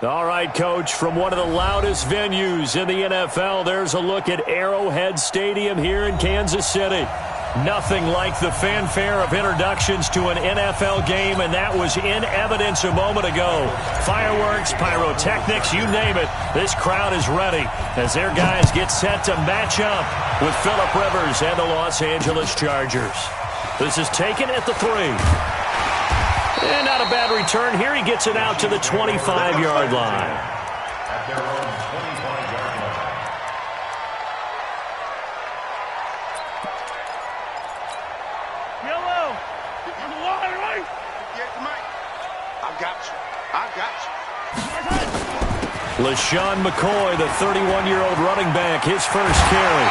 All right, Coach, from one of the loudest venues in the NFL, there's a look at Arrowhead Stadium here in Kansas City. Nothing like the fanfare of introductions to an NFL game, and that was in evidence a moment ago. Fireworks, pyrotechnics, you name it. This crowd is ready as their guys get set to match up with Phillip Rivers and the Los Angeles Chargers. This is taken at the 3. And not a bad return here. He gets it out to the 25-yard line. LaShawn McCoy, the 31-year-old running back, his first carry.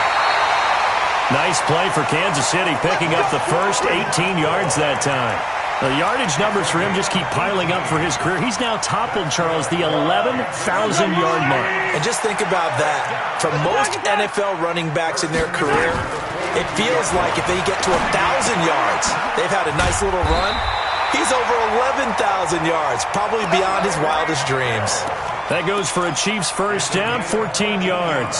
Nice play for Kansas City, picking up the first 18 yards that time. The yardage numbers for him just keep piling up for his career. He's now toppled, Charles, the 11,000-yard mark. And just think about that. For most NFL running backs in their career, it feels like if they get to 1,000 yards, they've had a nice little run. He's over 11,000 yards, probably beyond his wildest dreams. That goes for a Chiefs first down, 14 yards.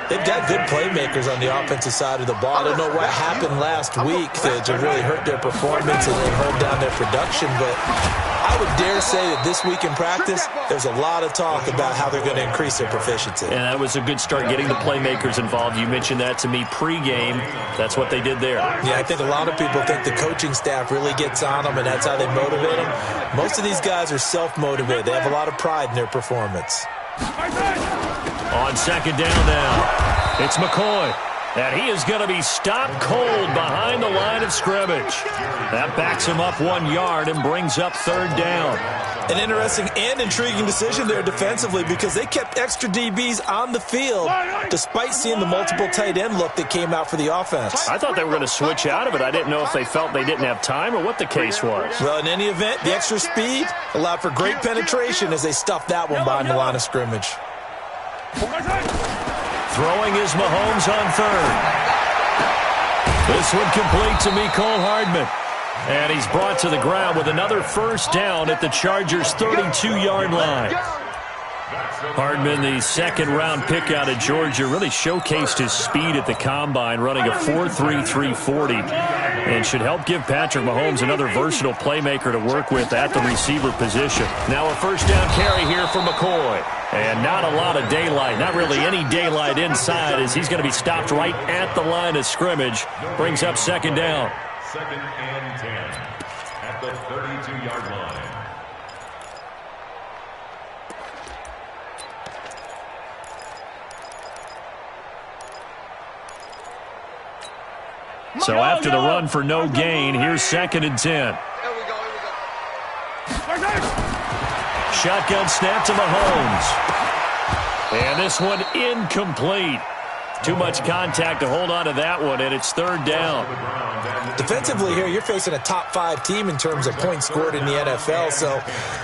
They've got good playmakers on the offensive side of the ball. I don't know what happened last week to really hurt their performance and hold down their production, but I would dare say that this week in practice, there's a lot of talk about how they're going to increase their proficiency. And that was a good start, getting the playmakers involved. You mentioned that to me pregame. That's what they did there. Yeah, I think a lot of people think the coaching staff really gets on them, and that's how they motivate them. Most of these guys are self-motivated. They have a lot of pride in their performance. On second down now, it's McCoy. And he is going to be stopped cold behind the line of scrimmage. That backs him up 1 yard and brings up third down. An interesting and intriguing decision there defensively because they kept extra DBs on the field despite seeing the multiple tight end look that came out for the offense. I thought they were going to switch out of it. I didn't know if they felt they didn't have time or what the case was. Well, in any event, the extra speed allowed for great penetration as they stuffed that one behind the line of scrimmage. Throwing is Mahomes on third. This one complete to Mecole Hardman. And he's brought to the ground with another first down at the Chargers' 32-yard line. Hardman, the second-round pick out of Georgia, really showcased his speed at the Combine, running a 4.33 340, and should help give Patrick Mahomes another versatile playmaker to work with at the receiver position. Now a first down carry here for McCoy. And not a lot of daylight, not really any daylight inside, as he's going to be stopped right at the line of scrimmage. Brings up second down. Second and 10 at the 32-yard line. So after the run for no gain, here's second and 10. Here we go. Shotgun snap to Mahomes. And this one incomplete. Too much contact to hold on to that one, and it's third down. Defensively here, you're facing a top-5 team in terms of points scored in the NFL. So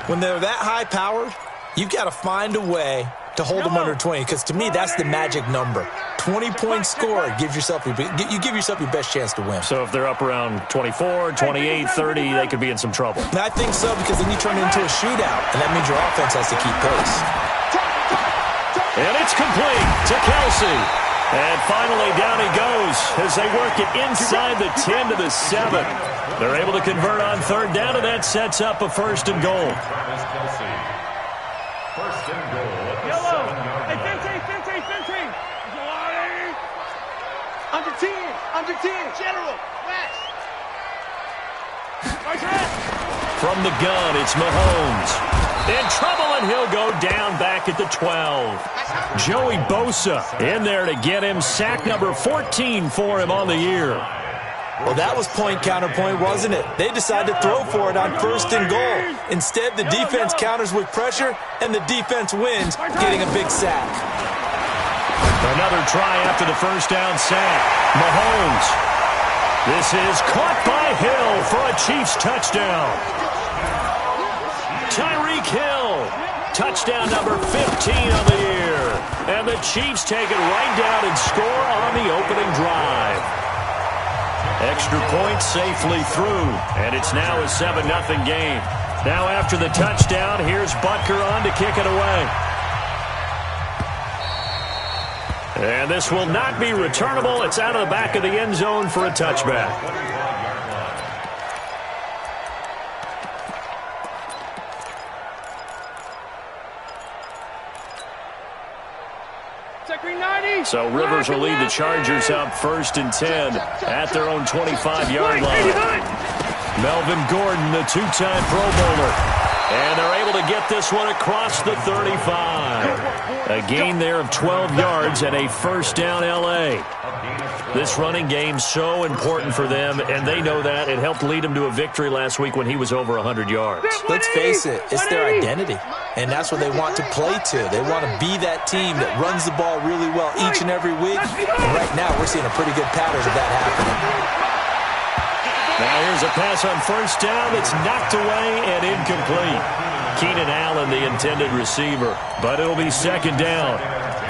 when they're that high-powered, you've got to find a way to hold them under 20, because to me, that's the magic number. 20 points scored, you give yourself your best chance to win. So if they're up around 24, 28, 30, they could be in some trouble. And I think so, because then you turn it into a shootout, and that means your offense has to keep pace. And it's complete to Kelsey. And finally, down he goes as they work it inside the 10 to the 7. They're able to convert on third down, and that sets up a first and goal. First and goal. Yellow. Hey, Fenty. Under 10. General. West. From the gun, it's Mahomes. In trouble, and he'll go down back at the 12. Joey Bosa in there to get him. Sack number 14 for him on the year. Well, that was point counterpoint, wasn't it? They decided to throw for it on first and goal. Instead, the defense counters with pressure, and the defense wins, getting a big sack. Another try after the first down sack. Mahomes. This is caught by Hill for a Chiefs touchdown. Tyreek Hill, touchdown number 15 on the year. And the Chiefs take it right down and score on the opening drive. Extra point safely through, and it's now a 7-0 game. Now after the touchdown, here's Butker on to kick it away. And this will not be returnable. It's out of the back of the end zone for a touchback. So Rivers will lead the Chargers up 1st and 10 at their own 25-yard line. Melvin Gordon, the two-time Pro Bowler. And they're able to get this one across the 35. A gain there of 12 yards and a first down L.A. This running game so important for them, and they know that. It helped lead them to a victory last week when he was over 100 yards. Let's face it, it's their identity, and that's what they want to play to. They want to be that team that runs the ball really well each and every week, and right now we're seeing a pretty good pattern of that happening. Now here's a pass on first down that's knocked away and incomplete. Keenan Allen, the intended receiver, but it'll be second down.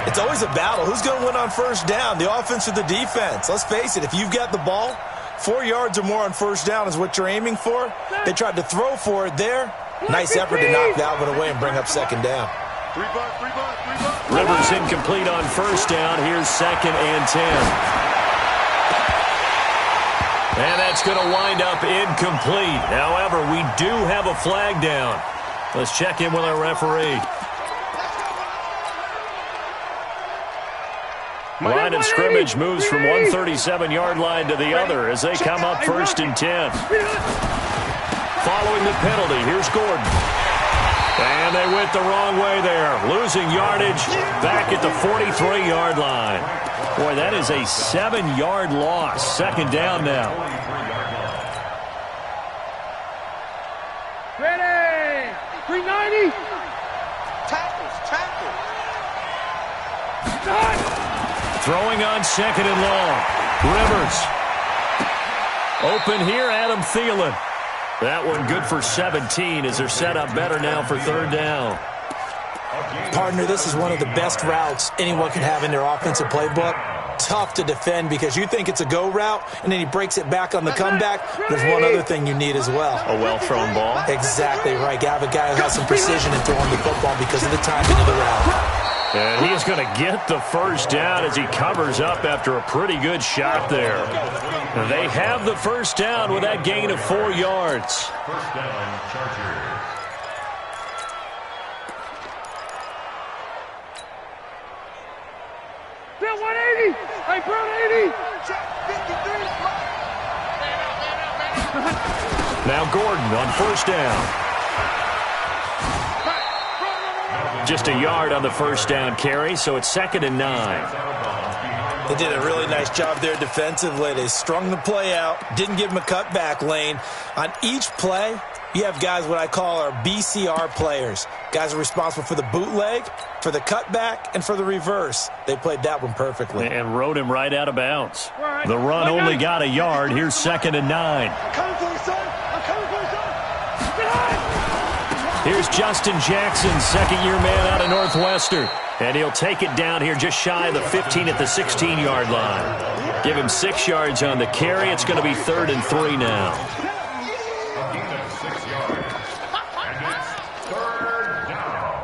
It's always a battle. Who's going to win on first down, the offense or the defense? Let's face it, if you've got the ball, 4 yards or more on first down is what you're aiming for. They tried to throw for it there. Nice effort to knock that one away and bring up second down. Rivers incomplete on first down. Here's 2nd and 10. And that's going to wind up incomplete. However, we do have a flag down. Let's check in with our referee. Line of scrimmage moves from one 37-yard line to the other as they come up 1st and 10. Following the penalty, here's Gordon. And they went the wrong way there. Losing yardage back at the 43-yard line. Boy, that is a 7-yard loss. Second down now. Ready. 390. Tackles. Throwing on 2nd and long. Rivers. Open here, Adam Thielen. That one good for 17 as they're set up better now for 3rd down. Partner, this is one of the best routes anyone can have in their offensive playbook. Tough to defend because you think it's a go route, and then he breaks it back on the comeback. There's one other thing you need as well. A well-thrown ball. Exactly right. You have a guy who has some precision in throwing the football because of the timing of the route. And he's going to get the first down as he covers up after a pretty good shot there. They have the first down with that gain of 4 yards. First down, Chargers. Bill 180. Hey, bro, 80. Now Gordon on first down. Just a yard on the first down carry, so it's 2nd and 9. They did a really nice job there defensively. They strung the play out, didn't give him a cutback lane. On each play, you have guys what I call our BCR players. Guys are responsible for the bootleg, for the cutback, and for the reverse. They played that one perfectly. And rode him right out of bounds. The run only got a yard. Here's 2nd and 9. I'm coming for you, son. I'm coming for you, son. Here's Justin Jackson, second-year man out of Northwestern. And he'll take it down here just shy of the 15 at the 16-yard line. Give him 6 yards on the carry. It's going to be 3rd and 3 now. A gain of 6 yards. And it's 3rd down.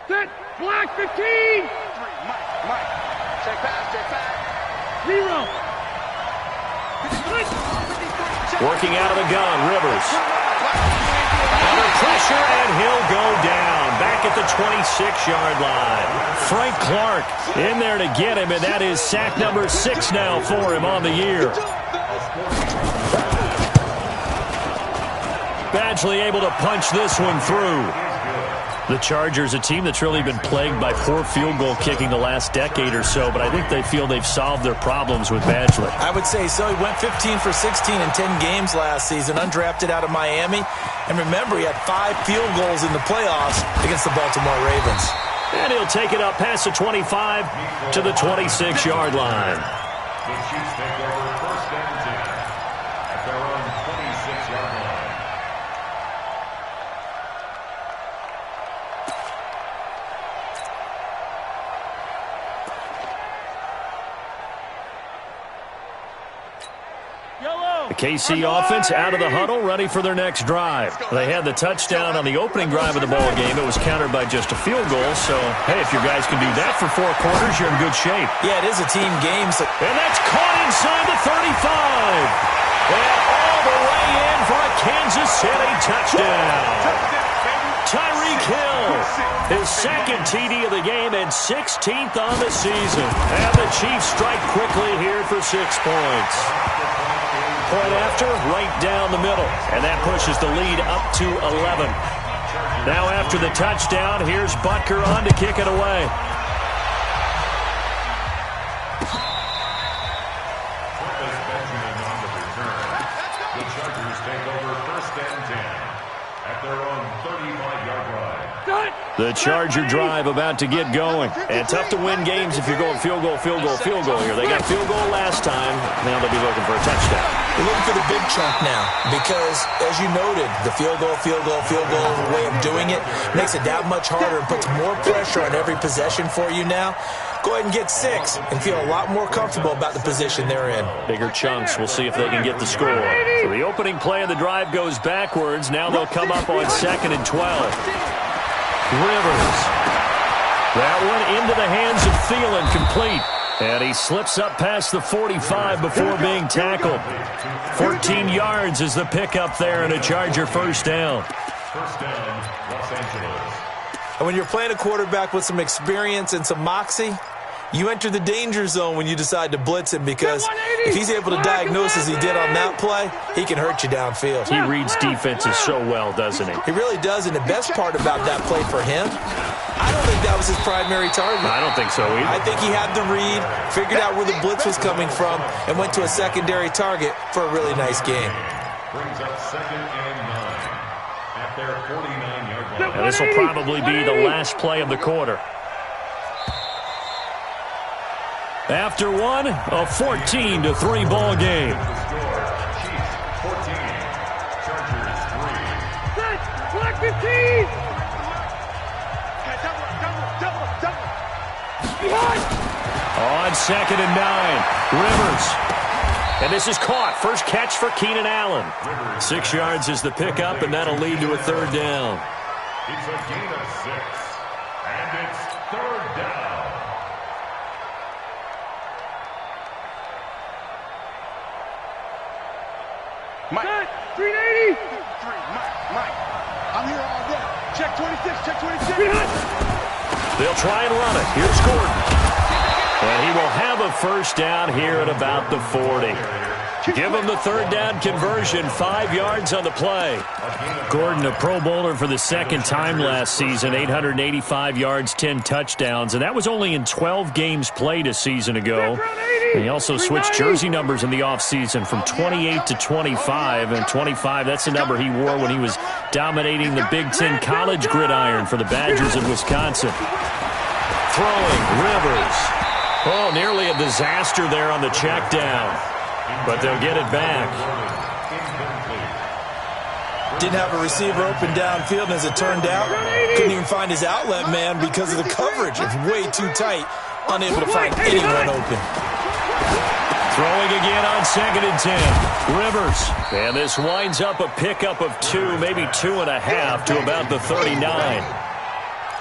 Set. Black 15. Mike. Check back. 0. Working out of the gun, Rivers. Under pressure, and he'll go down. Back at the 26-yard line. Frank Clark in there to get him, and that is sack number 6 now for him on the year. Badgley able to punch this one through. The Chargers, a team that's really been plagued by poor field goal kicking the last decade or so, but I think they feel they've solved their problems with Badgley. I would say so. He went 15 for 16 in 10 games last season, undrafted out of Miami. And remember, he had 5 field goals in the playoffs against the Baltimore Ravens. And he'll take it up past the 25 to the 26-yard line. The Chiefs take over 1st and 10 at their own 26-yard line. Yellow. The KC offense out of the huddle, ready for their next drive. They had the touchdown on the opening drive of the ball game. It was countered by just a field goal. So, hey, if your guys can do that for 4 quarters, you're in good shape. Yeah, it is a team game. So and that's caught inside the 35. And all the way in for a Kansas City touchdown. Tyreek Hill, his second TD of the game and 16th on the season. And the Chiefs strike quickly here for 6 points. Point after, right down the middle. And that pushes the lead up to 11. Now after the touchdown, here's Butker on to kick it away. The Chargers take over 1st and 10 at their own 35-yard line. The Charger drive about to get going. And tough to win games if you're going field goal here. They got field goal last time. Now they'll be looking for a touchdown. They're looking for the big chunk now because, as you noted, the field goal way of doing it makes it that much harder and puts more pressure on every possession for you now. Go ahead and get 6 and feel a lot more comfortable about the position they're in. Bigger chunks. We'll see if they can get the score. So the opening play of the drive goes backwards. Now they'll come up on 2nd and 12. Rivers. That one into the hands of Thielen, complete. And he slips up past the 45 before being tackled. 14 yards is the pickup there and a Charger first down. First down, Los Angeles. And when you're playing a quarterback with some experience and some moxie, you enter the danger zone when you decide to blitz him because if he's able to diagnose as he did on that play, he can hurt you downfield. He reads defenses so well, doesn't he? He really does, and the best part about that play for him, I don't think that was his primary target. I don't think so either. I think he had the read, figured out where the blitz was coming from, and went to a secondary target for a really nice game. Brings up 2nd and 9 at their 49-yard line. And this will probably be the last play of the quarter. After one, a 14-3 ball game. Chiefs 14, Chargers 3. Set, black 15. On 2nd and 9, Rivers. And this is caught. First catch for Keenan Allen. 6 yards is the pickup, and that'll lead to a 3rd down. It's a gain of 6, and it's 3rd down. Mike. 380. Mike. I'm here all day. Check 26, check 26. They'll try and run it. Here's Gordon. And he will have a first down here at about the 40. Give him the 3rd down conversion, 5 yards on the play. Gordon, a Pro Bowler for the 2nd time last season, 885 yards, 10 touchdowns, and that was only in 12 games played a season ago. And he also switched jersey numbers in the offseason from 28 to 25, and 25, that's the number he wore when he was dominating the Big Ten college gridiron for the Badgers of Wisconsin. Throwing, Rivers. Oh, nearly a disaster there on the check down. But they'll get it back. Didn't have a receiver open downfield, and as it turned out, couldn't even find his outlet man because of the coverage. It's way too tight, unable to find anyone open. Throwing again on 2nd and 10. Rivers. And this winds up a pickup of 2, maybe 2.5 to about the 39.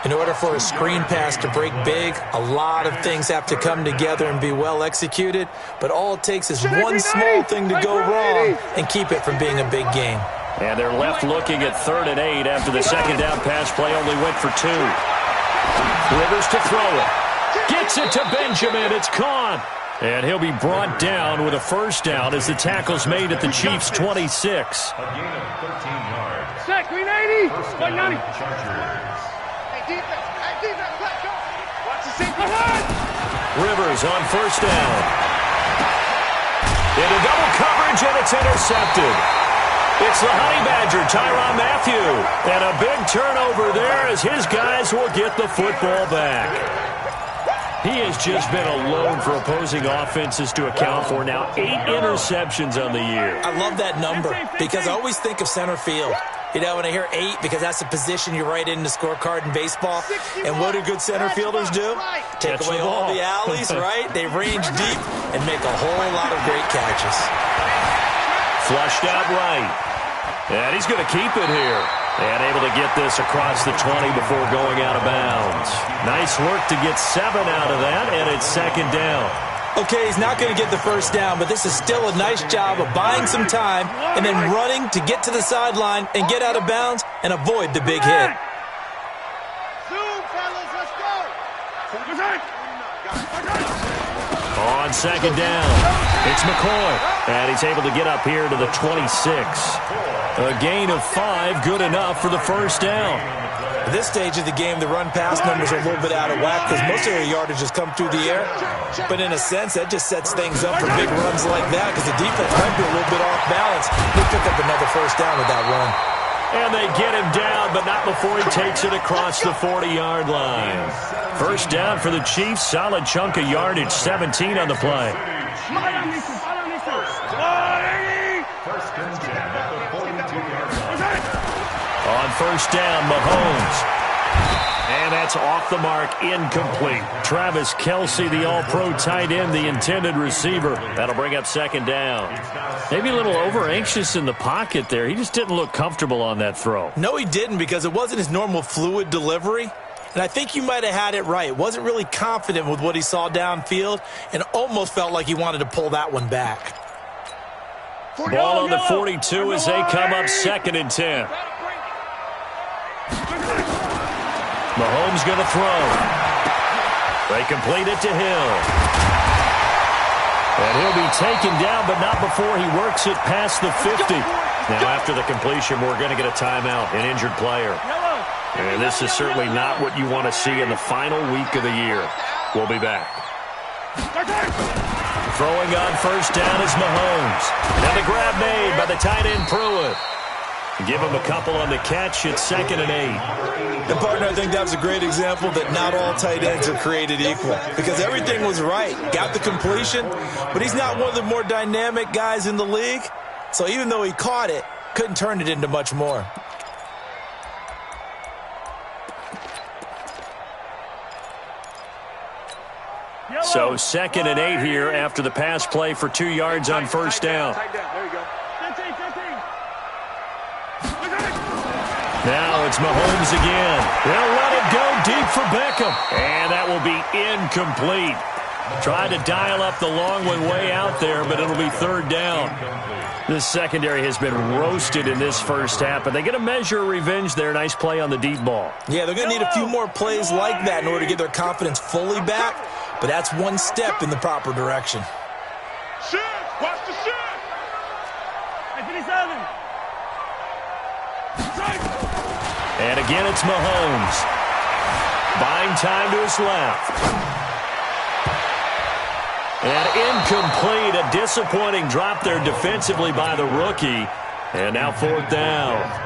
In order for a screen pass to break big, a lot of things have to come together and be well executed, but all it takes is one small thing to go wrong and keep it from being a big game. And they're left looking at 3rd and 8 after the 2nd down pass play only went for 2. Rivers to throw it. Gets it to Benjamin. It's caught. And he'll be brought down with a first down as the tackle's made at the Chiefs' 26. A gain of 13 yards. Set, 390. First 190. down, Chargers. Defense, let's go. Watch the safety. Rivers on first down. Into double coverage, and it's intercepted. It's the Honey Badger, Tyrann Mathieu. And a big turnover there as his guys will get the football back. He has just been alone for opposing offenses to account for now 8 interceptions on the year. I love that number because I always think of center field. You know, when I hear 8, because that's the position you write in the scorecard in baseball. And what do good center fielders do? Take away all the alleys, right? They range deep and make a whole lot of great catches. Flushed out right. And he's going to keep it here. And able to get this across the 20 before going out of bounds. Nice work to get 7 out of that, and it's second down. Okay, he's not going to get the first down, but this is still a nice job of buying some time and then running to get to the sideline and get out of bounds and avoid the big hit. Zoom, fellas, let's go. On second down, it's McCoy, and he's able to get up here to the 26. A gain of 5, good enough for the first down. At this stage of the game, the run-pass numbers are a little bit out of whack because most of their yardage has come through the air. But in a sense, that just sets things up for big runs like that because the defense might be a little bit off balance. He'll pick up another first down with that run. And they get him down, but not before he takes it across the 40-yard line. First down for the Chiefs. Solid chunk of yardage, 17 on the play. First and 10 at the 42-yard line. On first down, Mahomes. And that's off the mark, incomplete. Travis Kelce, the all-pro tight end, the intended receiver. That'll bring up second down. Maybe a little over-anxious in the pocket there. He just didn't look comfortable on that throw. No, he didn't because it wasn't his normal fluid delivery. And I think you might have had it right. Wasn't really confident with what he saw downfield and almost felt like he wanted to pull that one back. Ball on the 42 as they come up second and 10. Mahomes going to throw. They complete it to Hill. And he'll be taken down, but not before he works it past the 50. Now, after the completion, we're going to get a timeout, an injured player. And this is certainly not what you want to see in the final week of the year. We'll be back. Throwing on first down is Mahomes. And the grab made by the tight end Pruitt. Give him a couple on the catch. It's second and 8. And, partner, I think that was a great example that not all tight ends are created equal because everything was right. Got the completion, but he's not one of the more dynamic guys in the league. So even though he caught it, couldn't turn it into much more. So second and 8 here after the pass play for 2 yards on first down. There you go. Now it's Mahomes again. They'll let it go deep for Beckham. And that will be incomplete. Tried to dial up the long one way out there, but it'll be third down. This secondary has been roasted in this first half, but they get a measure of revenge there. Nice play on the deep ball. Yeah, they're going to need a few more plays like that in order to get their confidence fully back, but that's one step in the proper direction. Shift! Watch the shift! And again, it's Mahomes. Buying time to his left. And incomplete. A disappointing drop there defensively by the rookie. And now fourth down.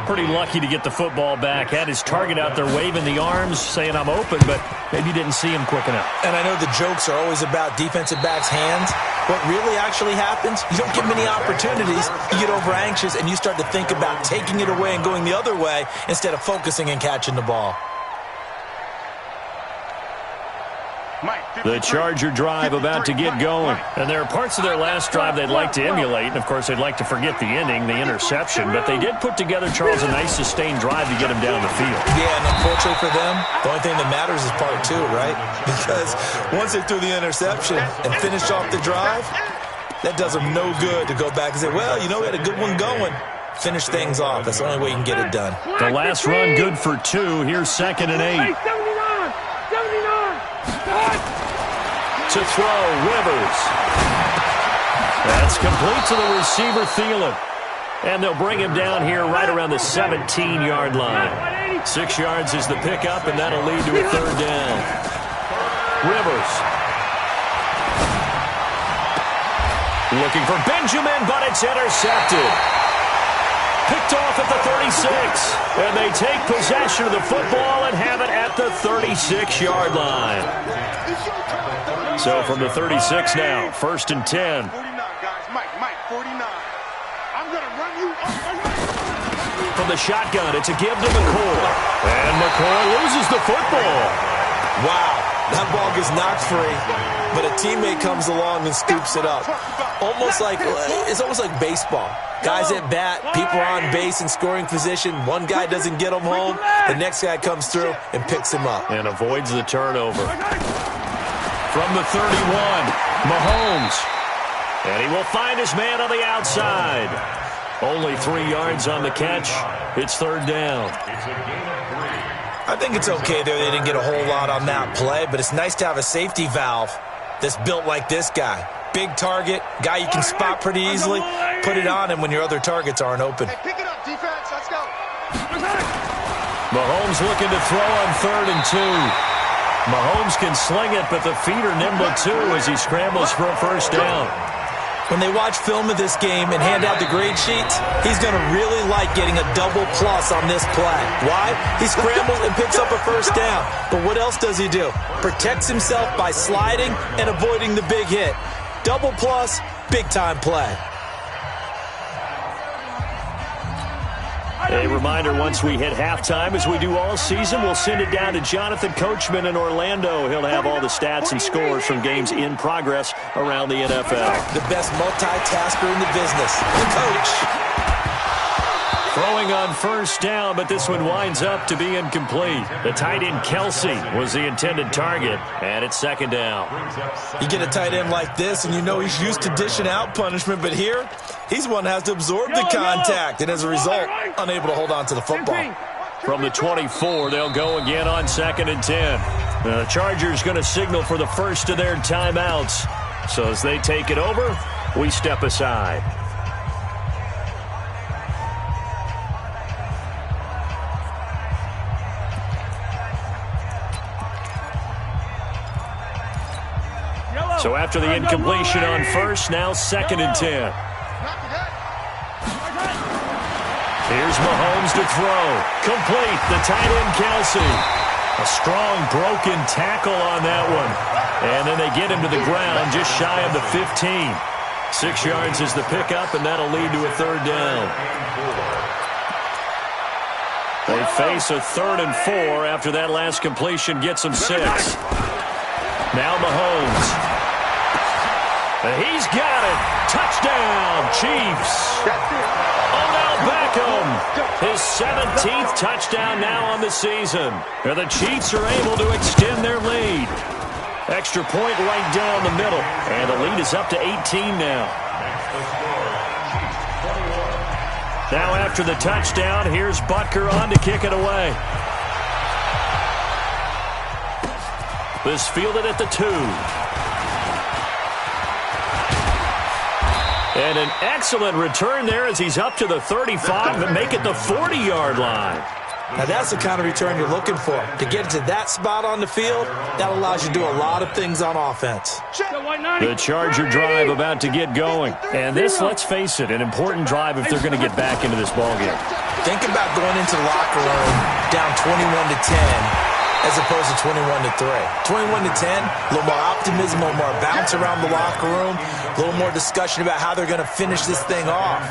Pretty lucky to get the football back. Had his target out there waving the arms, saying I'm open, but maybe didn't see him quick enough. And I know the jokes are always about defensive backs' hands. What really actually happens, you don't get many opportunities, you get over anxious, and you start to think about taking it away and going the other way instead of focusing and catching the ball. The Charger drive about to get going. And there are parts of their last drive they'd like to emulate. And, of course, they'd like to forget the ending, the interception. But they did put together, Charles, a nice sustained drive to get him down the field. Yeah, and unfortunately for them, the only thing that matters is part 2, right? Because once they threw the interception and finished off the drive, that does them no good to go back and say, well, you know, we had a good one going. Finish things off. That's the only way you can get it done. The last run good for 2. Here's second and 8. 79! 79! To throw, Rivers. That's complete to the receiver, Thielen. And they'll bring him down here right around the 17-yard line. 6 yards is the pickup, and that'll lead to a third down. Rivers. Looking for Benjamin, but it's intercepted. Picked off at the 36. And they take possession of the football and have it at the 36-yard line. So from the 36 now, first and 10. 49, guys. Mike, 49. I'm going to run you up. From the shotgun, it's a give to McCoy. And McCoy loses the football. Wow, that ball gets knocked free. but a teammate comes along and scoops it up. It's almost like baseball. Guys at bat, people are on base in scoring position. One guy doesn't get him home. The next guy comes through and picks him up. And avoids the turnover. From the 31, Mahomes. And he will find his man on the outside. Only 3 yards on the catch. It's third down. I think it's okay there. They didn't get a whole lot on that play, but it's nice to have a safety valve that's built like this guy. Big target, guy you can spot pretty easily. Put it on him when your other targets aren't open. Hey, pick it up, defense. Let's go. Mahomes looking to throw on 3rd and 2. Mahomes can sling it, but the feet are nimble too as he scrambles for a first down. When they watch film of this game and hand out the grade sheets, he's going to really like getting a double plus on this play. Why? He scrambles and picks up a first down. But what else does he do? Protects himself by sliding and avoiding the big hit. Double plus, big-time play. A reminder, once we hit halftime, as we do all season, we'll send it down to Jonathan Coachman in Orlando. He'll have all the stats and scores from games in progress around the NFL. The best multitasker in the business, the coach. Throwing on first down, but this one winds up to be incomplete. The tight end, Kelsey, was the intended target, and it's second down. You get a tight end like this, and you know he's used to dishing out punishment, but here, he's one that has to absorb the contact, and as a result, unable to hold on to the football. From the 24, they'll go again on 2nd and 10. The Chargers going to signal for the first of their timeouts. So as they take it over, we step aside. So after the incompletion on first, now 2nd and 10. Here's Mahomes to throw. Complete. The tight end, Kelsey. A strong broken tackle on that one. And then they get him to the ground just shy of the 15. 6 yards is the pickup, and that'll lead to a third down. They face a 3rd and 4 after that last completion gets them 6. Now Mahomes. He's got it. Touchdown, Chiefs. Odell Beckham, his 17th touchdown now on the season. And the Chiefs are able to extend their lead. Extra point right down the middle. And the lead is up to 18 now. Now after the touchdown, here's Butker on to kick it away. This fielded at the 2. And an excellent return there as he's up to the 35 and make it the 40-yard line. Now that's the kind of return you're looking for. To get to that spot on the field, that allows you to do a lot of things on offense. The Charger drive about to get going. And this, let's face it, an important drive if they're going to get back into this ballgame. Think about going into the locker room down 21-10. As opposed to 21-3. 21-10, a little more optimism, a little more bounce around the locker room, a little more discussion about how they're going to finish this thing off.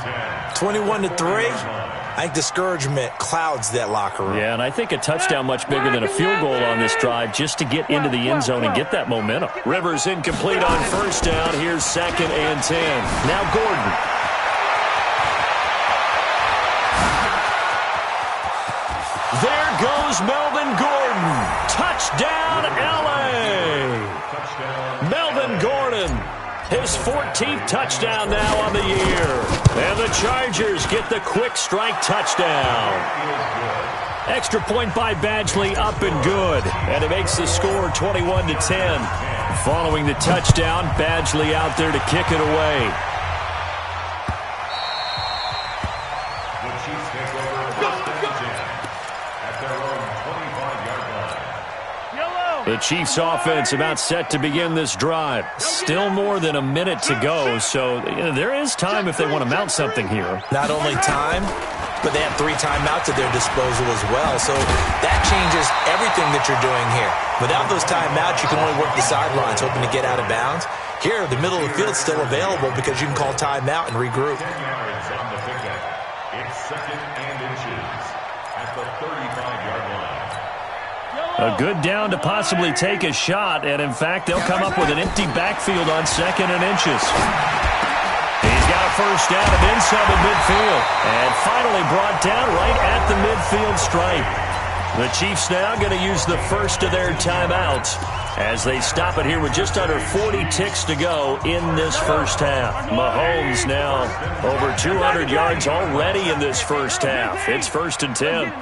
21-3, I think discouragement clouds that locker room. Yeah, and I think a touchdown much bigger than a field goal on this drive just to get into the end zone and get that momentum. Rivers incomplete on first down. Here's 2nd and 10. Now Gordon. There goes Melvin Gordon. Touchdown, L.A. Melvin Gordon, his 14th touchdown now on the year. And the Chargers get the quick strike touchdown. Extra point by Badgley, up and good. And it makes the score 21-10. Following the touchdown, Badgley out there to kick it away. The Chiefs offense about set to begin this drive. Still more than a minute to go, so there is time if they want to mount something here. Not only time, but they have 3 timeouts at their disposal as well, so that changes everything that you're doing here. Without those timeouts, you can only work the sidelines, hoping to get out of bounds. Here, the middle of the field's still available because you can call timeout and regroup. It's 2nd and inches at the 35-yard line. A good down to possibly take a shot, and in fact, they'll come up with an empty backfield on 2nd and inches. He's got a first down and then some at midfield, and finally brought down right at the midfield stripe. The Chiefs now going to use the first of their timeouts as they stop it here with just under 40 ticks to go in this first half. Mahomes now over 200 yards already in this first half. It's 1st and 10.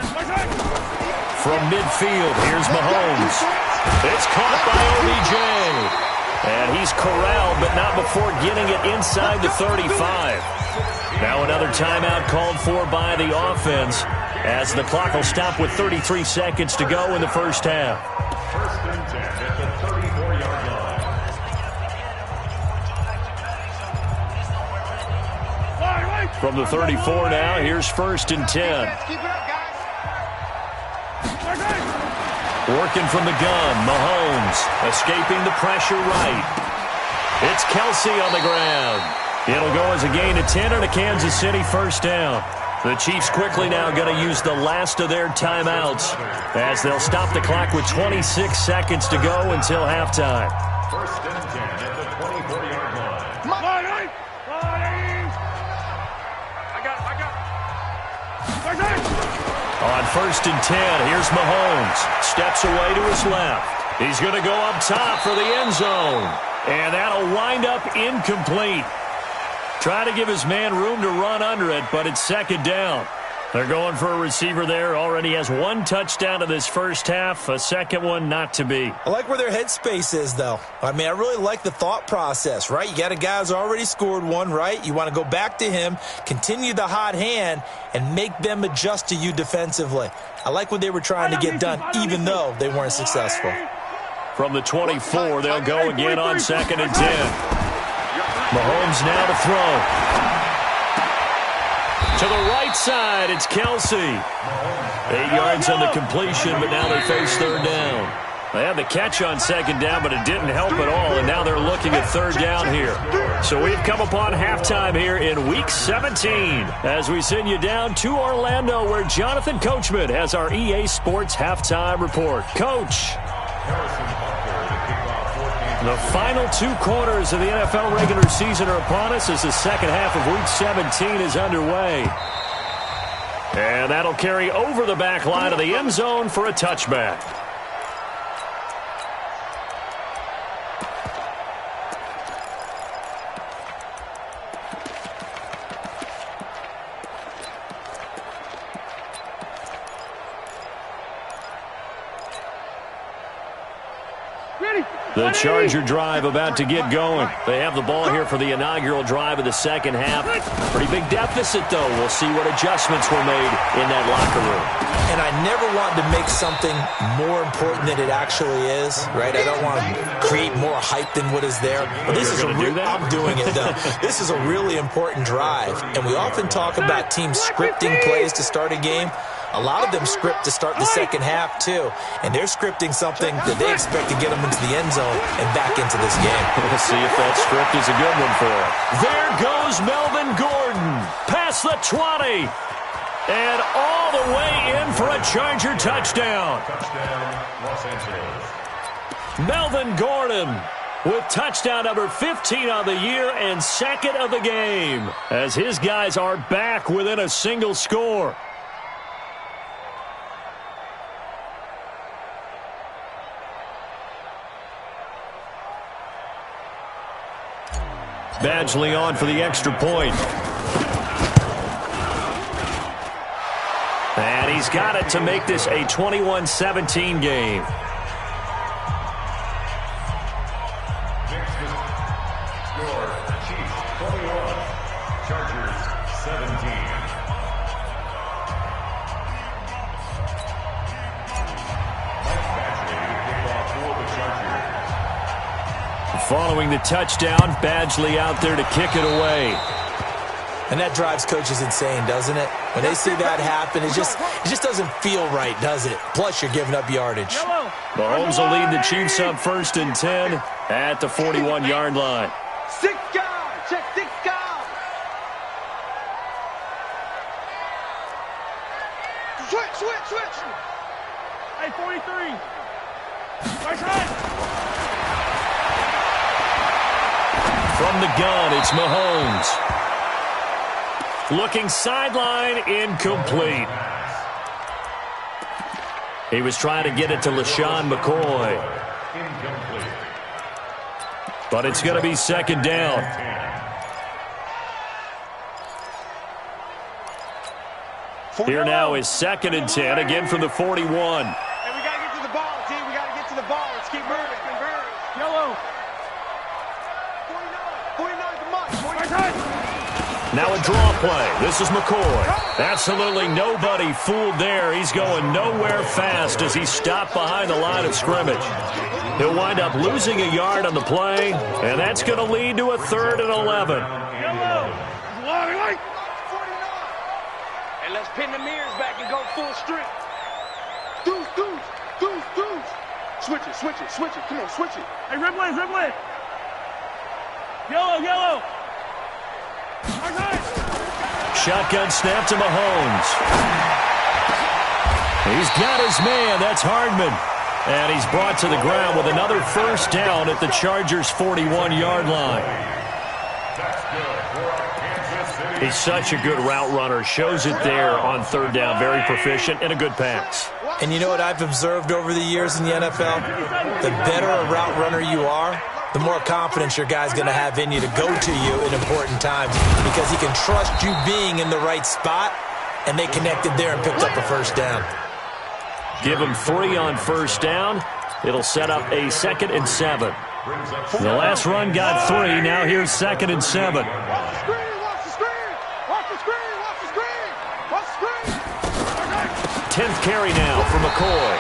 From midfield, here's Mahomes. It's caught by OBJ. And he's corralled, but not before getting it inside the 35. Now another timeout called for by the offense as the clock will stop with 33 seconds to go in the first half. 1st and 10 at the 34-yard line. From the 34 now, here's 1st and 10. Keep it up, guys. Working from the gun, Mahomes escaping the pressure right. It's Kelsey on the ground. It'll go as a gain of 10 and a Kansas City first down. The Chiefs quickly now going to use the last of their timeouts as they'll stop the clock with 26 seconds to go until halftime. 1st and 10 at the 24-yard line. I got it. On 1st and 10, here's Mahomes. Steps away to his left. He's going to go up top for the end zone. And that'll wind up incomplete. Try to give his man room to run under it, but it's 2nd down. They're going for a receiver there. Already has 1 touchdown in this first half. A second one not to be. I like where their headspace is, though. I mean, I really like the thought process, right? You got a guy who's already scored one, right? You want to go back to him, continue the hot hand, and make them adjust to you defensively. I like what they were trying to get done, even though they weren't successful. From the 24, they'll go again on 2nd and 10. Mahomes now to throw. To the right side, it's Kelsey. 8 yards on the completion, but now they face 3rd down. They had the catch on 2nd down, but it didn't help at all, and now they're looking at 3rd down here. So we've come upon halftime here in Week 17 as we send you down to Orlando where Jonathan Coachman has our EA Sports Halftime Report. Coach. The final 2 quarters of the NFL regular season are upon us as the second half of Week 17 is underway. And that'll carry over the back line of the end zone for a touchback. The Charger drive about to get going. They have the ball here for the inaugural drive of the second half. Pretty big deficit, though. We'll see what adjustments were made in that locker room. And I never want to make something more important than it actually is, right? I don't want to create more hype than what is there. But this is I'm doing it, though. This is a really important drive. And we often talk about teams scripting plays to start a game. A lot of them script to start the second half, too. And they're scripting something that they expect to get them into the end zone and back into this game. We'll see if that script is a good one for them. There goes Melvin Gordon. Past the 20. And all the way in for a Charger touchdown. Touchdown, Los Angeles. Melvin Gordon with touchdown number 15 on the year and 2nd of the game as his guys are back within a single score. Badgley on for the extra point. And he's got it to make this a 21-17 game. Score, Chiefs 21, Chargers 17. Mike Badgley to kick off for the Chargers. Following the touchdown, Badgley out there to kick it away. And that drives coaches insane, doesn't it? When they see that happen, it just doesn't feel right, does it? Plus, you're giving up yardage. Mahomes will lead the Chiefs up 1st and 10 at the 41-yard line. 6 guys. Check 6 guys. Switch. Hey, 43. Right side. From the gun, it's Mahomes. Looking sideline, incomplete. He was trying to get it to LaShawn McCoy. But it's going to be second down. Here now is 2nd and 10, again from the 41. Hey, we got to get to the ball, team. We got to get to the ball. Let's keep moving. Yellow. 49 to Mike. 49. Now a draw play. This is McCoy. Absolutely nobody fooled there. He's going nowhere fast as he's stopped behind the line of scrimmage. He'll wind up losing a yard on the play, and that's going to lead to a 3rd and 11. Yellow. And let's pin the mirrors back and go full strength. Deuce. Switch it. Come on, switch it. Hey, Ripley. Yellow. Shotgun snap to Mahomes. He's got his man. That's Hardman. And he's brought to the ground with another first down at the Chargers' 41-yard line. He's such a good route runner. Shows it there on 3rd down. Very proficient and a good pass. And you know what I've observed over the years in the NFL? The better a route runner you are, the more confidence your guy's going to have in you to go to you in important times because he can trust you being in the right spot, and they connected there and picked up a first down. Give him 3 on first down. It'll set up a 2nd and 7. The last run got 3. Now here's 2nd and 7. Watch the screen. 10th carry now for McCoy.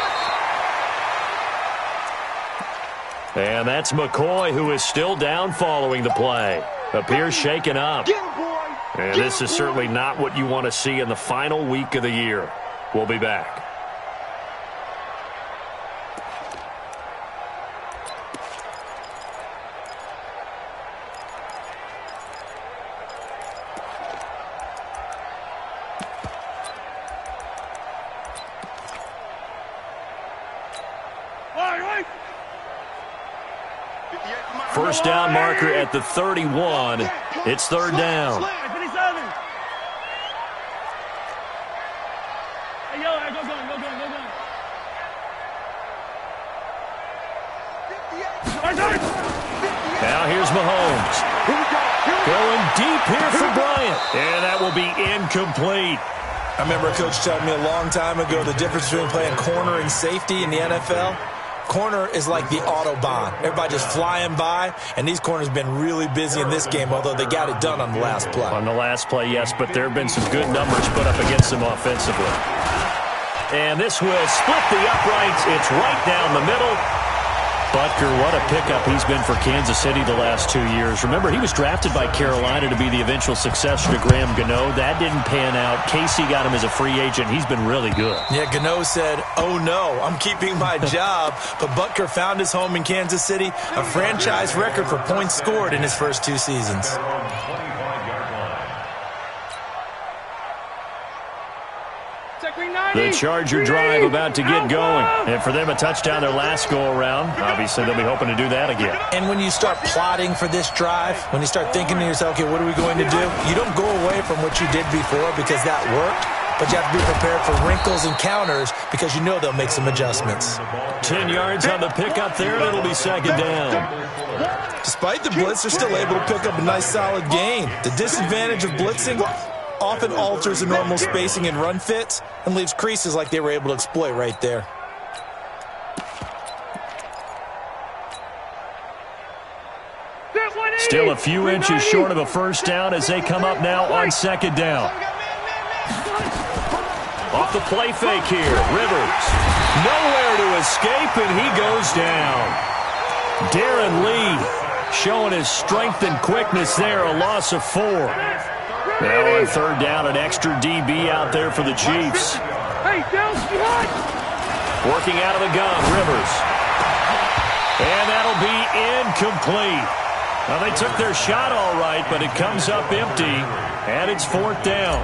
And that's McCoy, who is still down following the play. Appears shaken up. And this is certainly not what you want to see in the final week of the year. We'll be back. First down marker at the 31. It's 3rd down. Now here's Mahomes. Going deep here for Bryant. And that will be incomplete. I remember a coach telling me a long time ago the difference between playing corner and safety in the NFL. Corner is like the Autobahn. Everybody just flying by, and these corners have been really busy in this game, although they got it done on the last play. On the last play, yes, but there have been some good numbers put up against them offensively. And this will split the uprights. It's right down the middle. Butker, what a pickup he's been for Kansas City the last 2 years. Remember, he was drafted by Carolina to be the eventual successor to Graham Gano. That didn't pan out. Casey got him as a free agent. He's been really good. Yeah, Gano said, oh no, I'm keeping my job. But Butker found his home in Kansas City, a franchise record for points scored in his first 2 seasons. The Charger drive about to get going. And for them, a touchdown their last go-around. Obviously, they'll be hoping to do that again. And when you start plotting for this drive, when you start thinking to yourself, okay, what are we going to do? You don't go away from what you did before because that worked. But you have to be prepared for wrinkles and counters because you know they'll make some adjustments. 10 yards on the pickup there, and it'll be second down. Despite the blitz, they're still able to pick up a nice solid gain. The disadvantage of blitzing often alters the normal spacing and run fits and leaves creases like they were able to exploit right there. Still a few inches short of a first down as they come up now on second down. Off the play fake here, Rivers. Nowhere to escape, and he goes down. Darren Lee showing his strength and quickness there, a loss of 4. Now on third down, an extra DB out there for the Chiefs. Working out of the gun, Rivers. And that'll be incomplete. Well, they took their shot all right, but it comes up empty, and it's fourth down.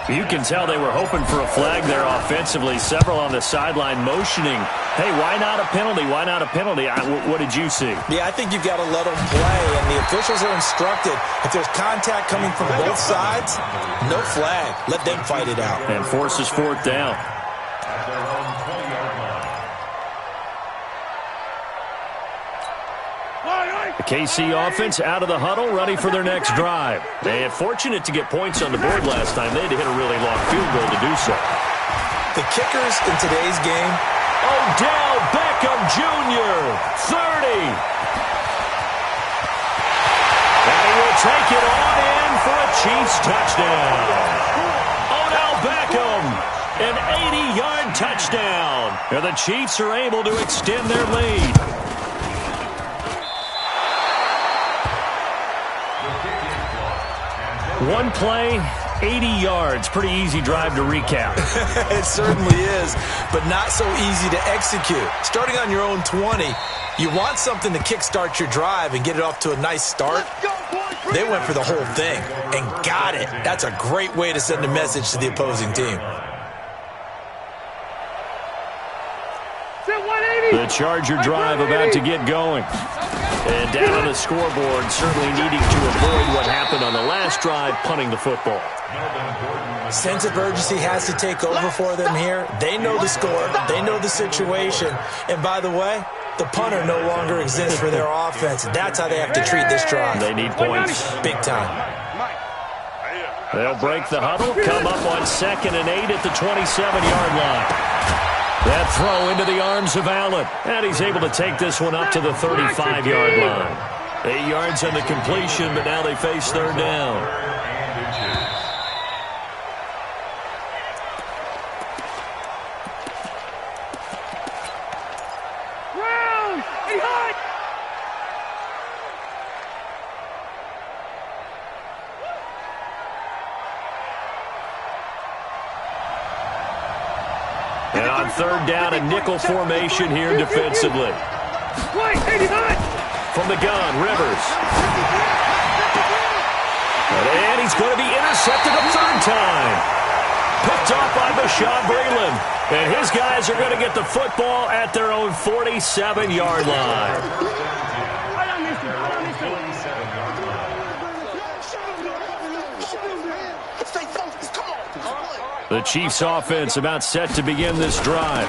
You can tell they were hoping for a flag there offensively. Several on the sideline motioning, hey, why not a penalty? Why not a penalty? What did you see? Yeah, I think you've got to let them play, and the officials are instructed, if there's contact coming from both sides, no flag. Let them fight it out. And forces fourth down. At their own 20-yard line. The KC offense out of the huddle, ready for their next drive. They are fortunate to get points on the board last time. They had to hit a really long field goal to do so. The kickers in today's game. Odell Beckham Jr., 30. And he will take it on in for a Chiefs touchdown. Odell Beckham, an 80-yard touchdown. And the Chiefs are able to extend their lead. One play, 80 yards. Pretty easy drive to recap. It certainly is, but not so easy to execute. Starting on your own 20, you want something to kickstart your drive and get it off to a nice start. They went for the whole thing and got it. That's a great way to send a message to the opposing team. The Charger drive about to get going. And down on the scoreboard, certainly needing to avoid what happened on the last drive, punting the football. Sense of urgency has to take over for them here. They know the score. They know the situation. And by the way, the punter no longer exists for their offense. That's how they have to treat this drive. They need points. Big time. They'll break the huddle, come up on 2nd and 8 at the 27-yard line. That throw into the arms of Allen. And he's able to take this one up to the 35-yard line. 8 yards on the completion, but now they face third down. And on third down, a nickel formation here defensively. From the gun, Rivers. And he's going to be intercepted a third time. Picked off by Bashaud Breeland. And his guys are going to get the football at their own 47-yard line. The Chiefs offense about set to begin this drive.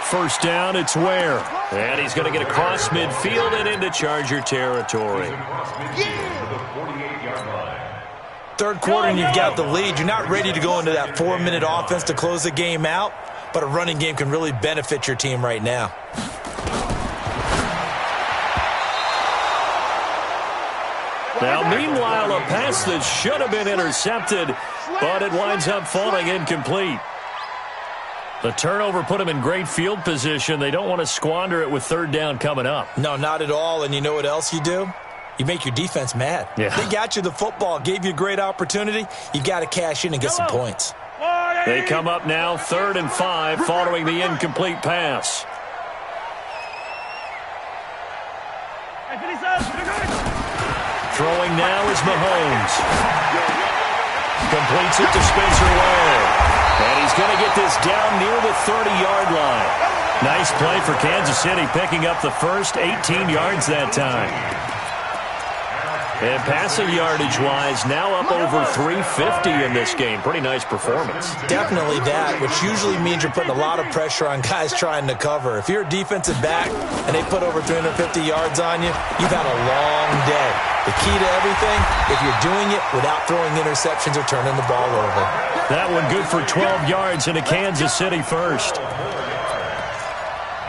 First down, it's Ware. And he's going to get across midfield and into Charger territory. Third quarter and you've got the lead. You're not ready to go into that 4-minute offense to close the game out, but a running game can really benefit your team right now. Now, meanwhile, a pass that should have been intercepted, but it winds up falling incomplete. The turnover put them in great field position. They don't want to squander it with third down coming up. No, not at all. And you know what else you do? You make your defense mad. Yeah. They got you the football, gave you a great opportunity. You got to cash in and get some points. They come up now 3rd and 5 following the incomplete pass. Throwing now is Mahomes. Completes it to Spencer Ware. And he's going to get this down near the 30-yard line. Nice play for Kansas City, picking up the first 18 yards that time. And passing yardage-wise, now up over 350 in this game. Pretty nice performance. Definitely that, which usually means you're putting a lot of pressure on guys trying to cover. If you're a defensive back and they put over 350 yards on you, you've had a long day. The key to everything, if you're doing it without throwing interceptions or turning the ball over. That one good for 12 yards into Kansas City first.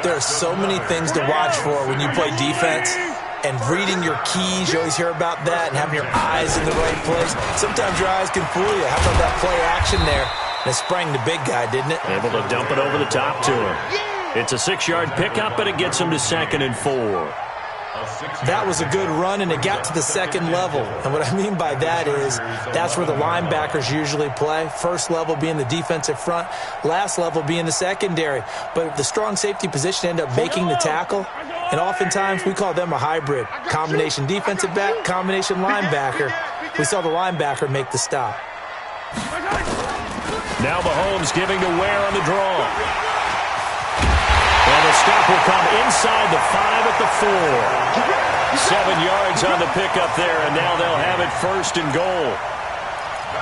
There are so many things to watch for when you play defense. And reading your keys, you always hear about that, and having your eyes in the right place. Sometimes your eyes can fool you. How about that play action there? And it sprang the big guy, didn't it? Able to dump it over the top to him. It's a 6-yard pickup, but it gets him to 2nd and 4. That was a good run, and it got to the second level. And what I mean by that is that's where the linebackers usually play. First level being the defensive front, last level being the secondary. But the strong safety position ended up making the tackle, and oftentimes we call them a hybrid. Combination defensive back, combination linebacker. We saw the linebacker make the stop. Now Mahomes giving to Ware on the draw. And the stop will come inside the 5 at the 4. 7 yards on the pickup there, and now they'll have it 1st and goal.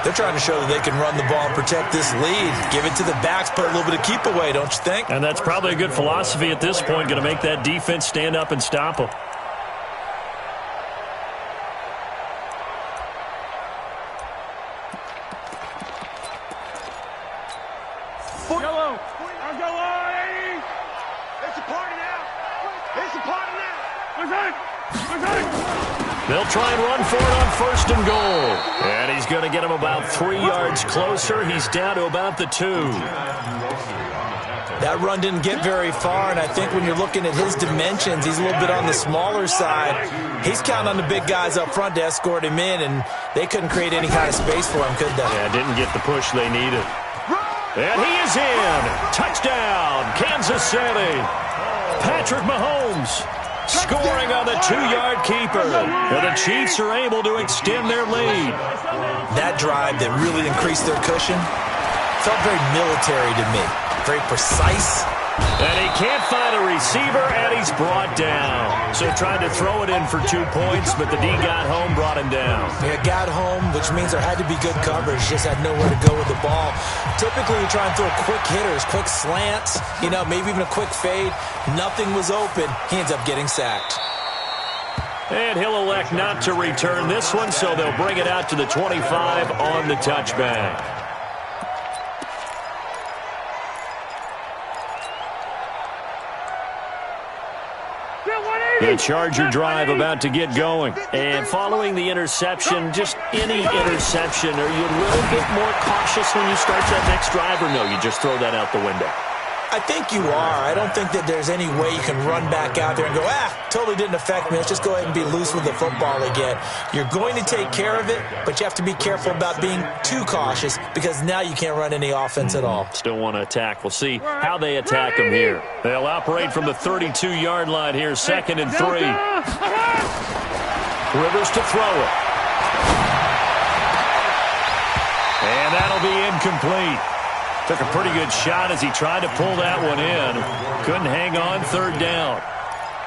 They're trying to show that they can run the ball and protect this lead. Give it to the backs, put a little bit of keep away, don't you think? And that's probably a good philosophy at this point, going to make that defense stand up and stop them. Yellow. I'll go on, 80. It's a party now. It's a party now. They'll try and run for it on 1st and goal. And he's going to get him about 3 yards closer. He's down to about the 2. That run didn't get very far, and I think when you're looking at his dimensions, he's a little bit on the smaller side. He's counting on the big guys up front to escort him in, and they couldn't create any kind of space for him, could they? Yeah, didn't get the push they needed. And he is in. Touchdown, Kansas City. Patrick Mahomes scoring on the 2-yard keeper. And the Chiefs are able to extend their lead. That drive that really increased their cushion felt very military to me. Very precise. And he can't find a receiver, and he's brought down. So tried to throw it in for 2 points, but the D got home, brought him down. Yeah, got home, which means there had to be good coverage. Just had nowhere to go with the ball. Typically, you try and throw quick hitters, quick slants, maybe even a quick fade. Nothing was open. He ends up getting sacked. And he'll elect not to return this one, so they'll bring it out to the 25 on the touchback. The Charger drive about to get going. And following the interception, just any interception, are you a little bit more cautious when you start that next drive, or no, you just throw that out the window? I think you are. I don't think that there's any way you can run back out there and go, totally didn't affect me. Let's just go ahead and be loose with the football again. You're going to take care of it, but you have to be careful about being too cautious because now you can't run any offense at all. Still want to attack. We'll see how they attack them here. They'll operate from the 32-yard line here, 2nd and 3. Rivers to throw it. And that'll be incomplete. Took a pretty good shot as he tried to pull that one in. Couldn't hang on, 3rd down.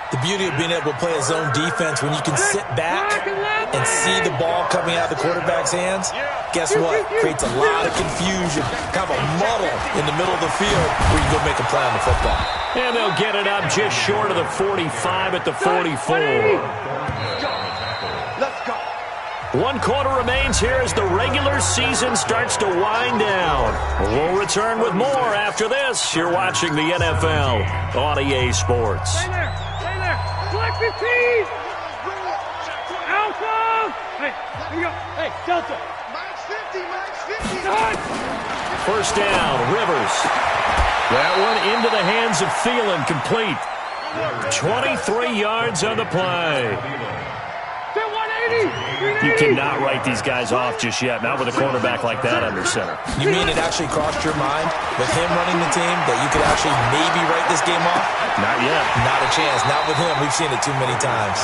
The beauty of being able to play a zone defense when you can sit back and see the ball coming out of the quarterback's hands, guess what? Creates a lot of confusion, kind of a muddle in the middle of the field where you go make a play on the football. And they'll get it up just short of the 45 at the 44. Let's go. 1 quarter remains here as the regular season starts to wind down. We'll return with more after this. You're watching the NFL on EA Sports. Stay there. Stay there. Select 15. Alpha. Hey, here we go. Hey, Delta. Max 50. Max 50. Done. 1st down, Rivers. That one into the hands of Thielen, complete. 23 yards on the play. You cannot write these guys off just yet, not with a quarterback like that under center. You mean it actually crossed your mind with him running the team that you could actually maybe write this game off? Not yet. Not a chance. Not with him. We've seen it too many times.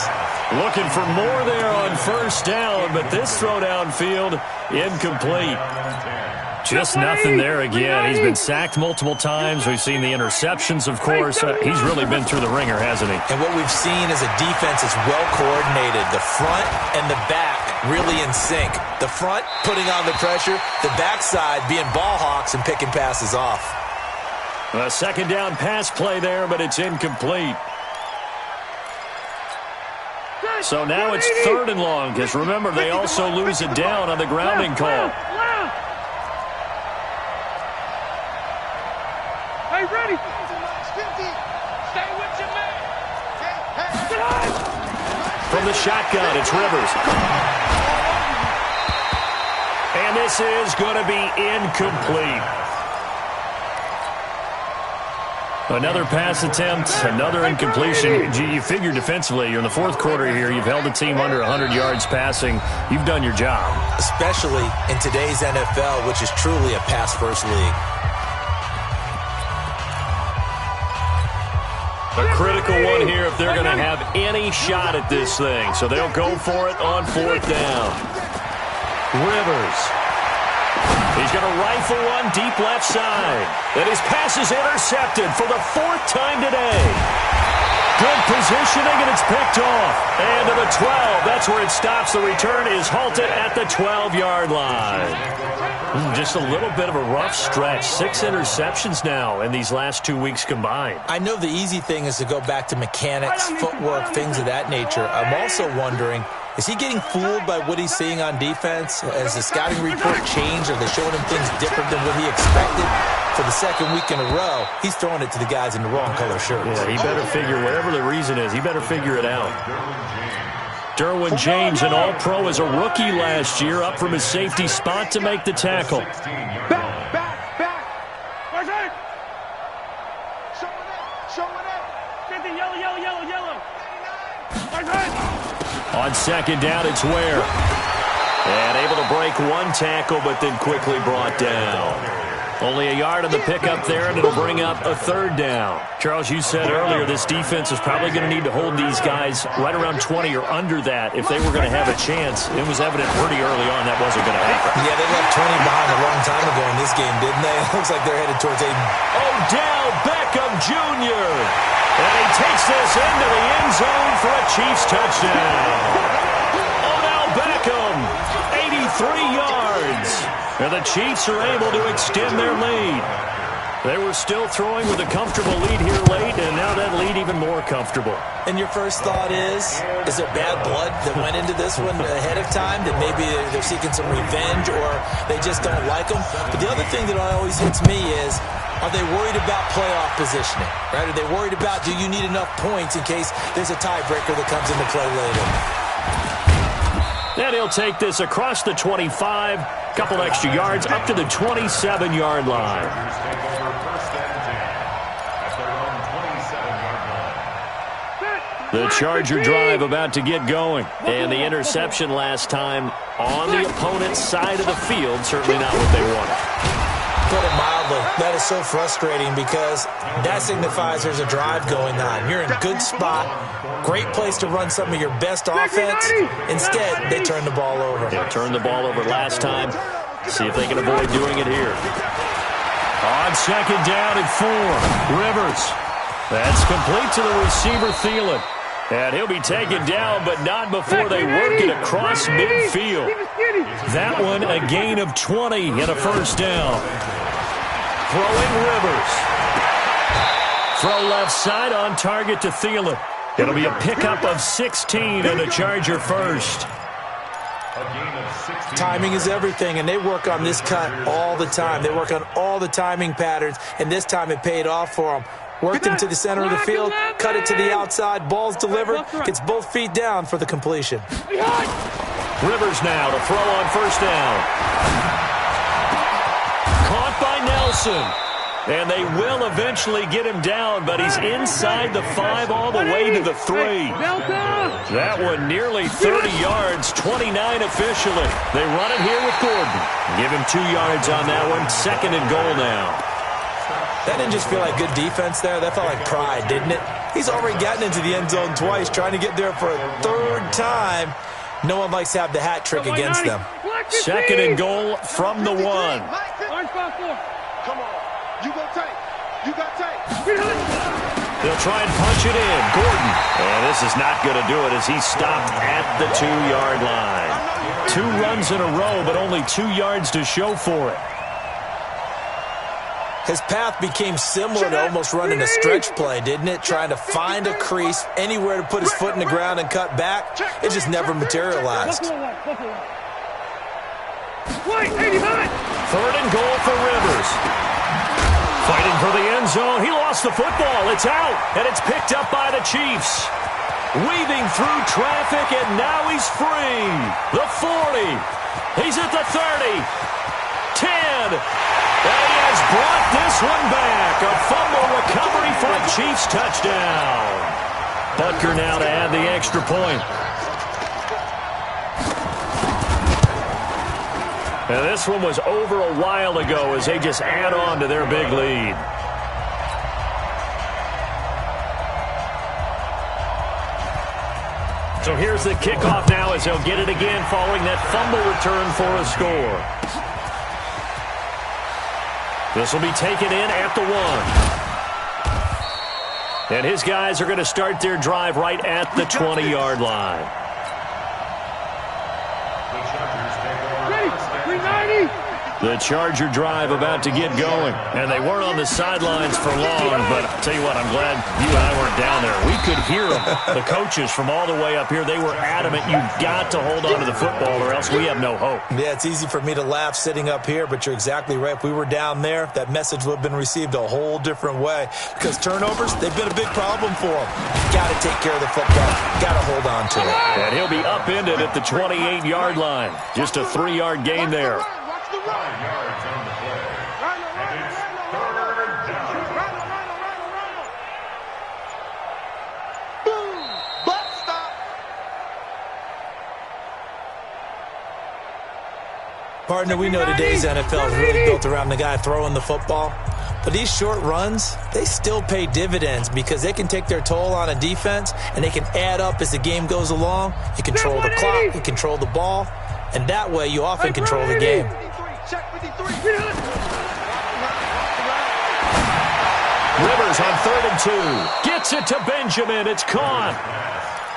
Looking for more there on 1st down, but this throw downfield, incomplete. Just nothing there again. He's been sacked multiple times. We've seen the interceptions, of course. He's really been through the ringer, hasn't he? And what we've seen is a defense that's well coordinated. The front and the back really in sync. The front putting on the pressure. The backside being ball hawks and picking passes off. A 2nd down pass play there, but it's incomplete. So now it's 3rd and long, because remember, they also lose it down on the grounding call. Hey, ready? 50. Stay with your man. From the shotgun, it's Rivers. And this is going to be incomplete. Another pass attempt, another incompletion. You figure defensively, you're in the 4th quarter here. You've held the team under 100 yards passing. You've done your job. Especially in today's NFL, which is truly a pass-first league. A critical one here if they're going to have any shot at this thing. So they'll go for it on 4th down. Rivers. He's going to rifle one deep left side. And his pass is intercepted for the 4th time today. Good positioning, and it's picked off. And to the 12, that's where it stops. The return is halted at the 12-yard line. Just a little bit of a rough stretch. 6 interceptions now in these last 2 weeks combined. I know the easy thing is to go back to mechanics, footwork, things of that nature. I'm also wondering, is he getting fooled by what he's seeing on defense? Has the scouting report changed? Are they showing him things different than what he expected? For the 2nd week in a row, he's throwing it to the guys in the wrong color shirts. Yeah, he better figure, whatever the reason is, he better figure it out. Derwin James, an all-pro as a rookie last year, up from his safety spot to make the tackle. Back. Where's it? Show it up. Get the yellow. Where's it? On 2nd down, it's Ware. And able to break one tackle, but then quickly brought down. Only a yard on the pickup there, and it'll bring up a 3rd down. Charles, you said earlier this defense is probably going to need to hold these guys right around 20 or under that if they were going to have a chance. It was evident pretty early on that wasn't going to happen. Yeah, they left 20 behind a long time ago in this game, didn't they? It looks like they're headed towards Aiden. Odell Beckham Jr. And he takes this into the end zone for a Chiefs touchdown. Odell Beckham, 83 yards. And the Chiefs are able to extend their lead. They were still throwing with a comfortable lead here late, and now that lead even more comfortable. And your first thought is there bad blood that went into this one ahead of time, that maybe they're seeking some revenge or they just don't like them? But the other thing that always hits me is, are they worried about playoff positioning? Right? Are they worried about, do you need enough points in case there's a tiebreaker that comes into play later? And he'll take this across the 25, couple extra yards, up to the 27-yard line. The Charger drive about to get going. And the interception last time on the opponent's side of the field, certainly not what they wanted. Put it mildly, that is so frustrating because that signifies there's a drive going on. You're in a good spot, great place to run some of your best offense. Instead, they turn the ball over. They turned the ball over last time. See if they can avoid doing it here. On 2nd down and 4, Rivers. That's complete to the receiver, Thielen. And he'll be taken down, but not before they work it across midfield. That one, a gain of 20 and a 1st down. Throwing Rivers. Throw left side on target to Thielen. It'll be a pickup of 16 and a Charger 1st. Timing is everything, and they work on this cut all the time. They work on all the timing patterns, and this time it paid off for them. Worked him to the center of the field, cut it to the outside, ball's delivered, gets both feet down for the completion. Rivers now to throw on 1st down. Caught by Nelson. And they will eventually get him down, but he's inside the 5 all the way to the 3. That one nearly 30 yards, 29 officially. They run it here with Gordon. Give him 2 yards on that one, 2nd and goal now. That didn't just feel like good defense there. That felt like pride, didn't it? He's already gotten into the end zone twice, trying to get there for a 3rd time. No one likes to have the hat trick against them. 2nd and goal from the 1. Come on. You go tight. You got tight. They'll try and punch it in. Gordon. And this is not going to do it as he's stopped at the 2-yard line. 2 runs in a row, but only 2 yards to show for it. His path became similar to almost running a stretch play, didn't it? Trying to find a crease, anywhere to put his foot in the ground and cut back. It just never materialized. 3rd and goal for Rivers. Fighting for the end zone. He lost the football. It's out, and it's picked up by the Chiefs. Weaving through traffic, and now he's free. The 40. He's at the 30. 10. And he has brought this one back. A fumble recovery for a Chiefs touchdown. Butker now to add the extra point. And this one was over a while ago as they just add on to their big lead. So here's the kickoff now as they'll get it again following that fumble return for a score. This will be taken in at the 1. And his guys are going to start their drive right at the 20-yard line. The Charger drive about to get going. And they weren't on the sidelines for long, but I'll tell you what, I'm glad you and I weren't down there. We could hear them. The coaches from all the way up here, they were adamant, you've got to hold on to the football or else we have no hope. Yeah, it's easy for me to laugh sitting up here, but you're exactly right. If we were down there, that message would have been received a whole different way. Because turnovers, they've been a big problem for them. Got to take care of the football. Got to hold on to it. And he'll be upended at the 28-yard line. Just a 3-yard gain there. 5 yards on the play. And it's 3rd down. Boom! Butt stop. Partner, we know today's NFL is really built around the guy throwing the football. But these short runs, they still pay dividends because they can take their toll on a defense and they can add up as the game goes along. You control the clock, you control the ball, and that way you often control the game. Rivers on 3rd and 2. Gets it to Benjamin. It's caught.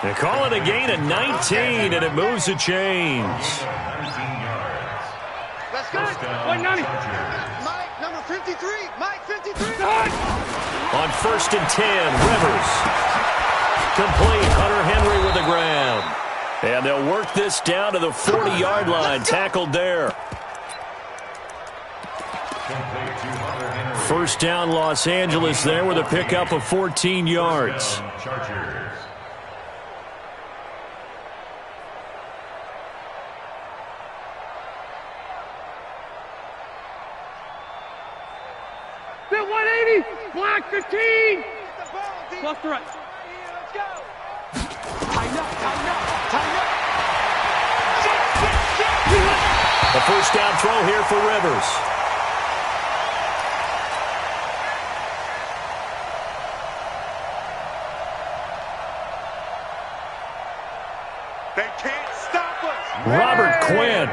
They call it a gain of 19, and it moves the chains. 19 yards. Let's go. 190. Mike, number 53. Mike, 53. On 1st and 10, Rivers. Complete. Hunter Henry with the grab. And they'll work this down to the 40-yard line. Tackled there. First down, Los Angeles there with a pickup of 14 yards. Chargers. Bill 180. Black 15. Plus the right. Let's go. Tighten up. A first down throw here for Rivers. They can't stop us. Robert Quinn.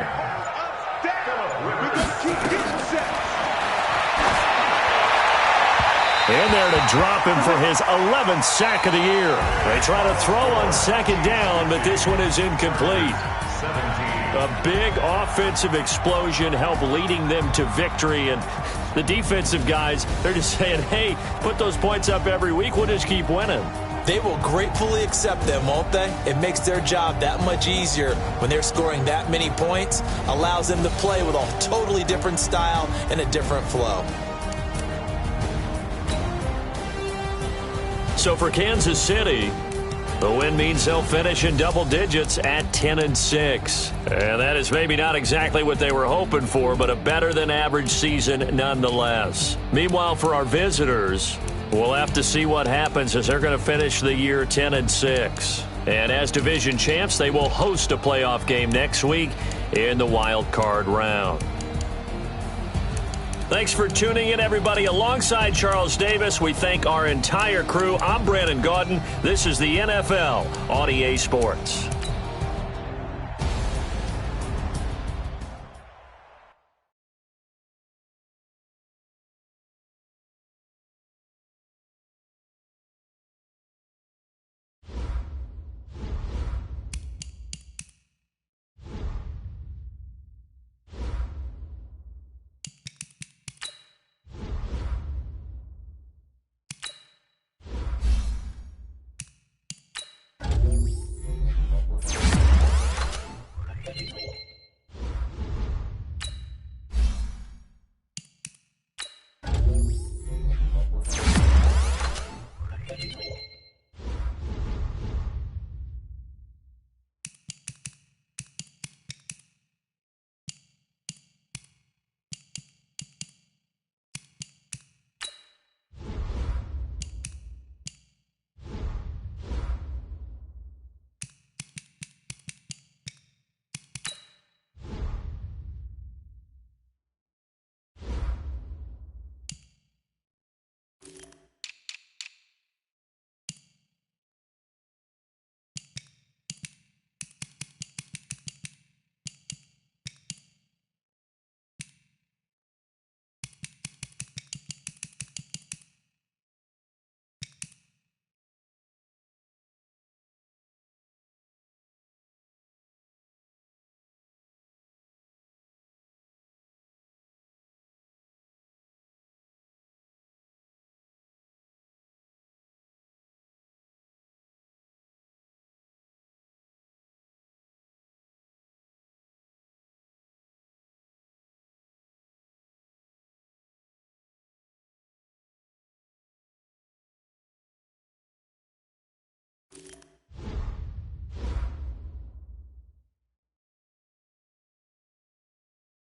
In there to drop him for his 11th sack of the year. They try to throw on 2nd down, but this one is incomplete. 17. A big offensive explosion helped leading them to victory. And the defensive guys, they're just saying, hey, put those points up every week. We'll just keep winning. They will gratefully accept them, won't they? It makes their job that much easier when they're scoring that many points. Allows them to play with a totally different style and a different flow. So for Kansas City, the win means they'll finish in double digits at 10-6. And that is maybe not exactly what they were hoping for, but a better than average season nonetheless. Meanwhile, for our visitors, we'll have to see what happens as they're going to finish the year 10-6. And as division champs, they will host a playoff game next week in the wild card round. Thanks for tuning in, everybody. Alongside Charles Davis, we thank our entire crew. I'm Brandon Gaudin. This is the NFL on EA Sports.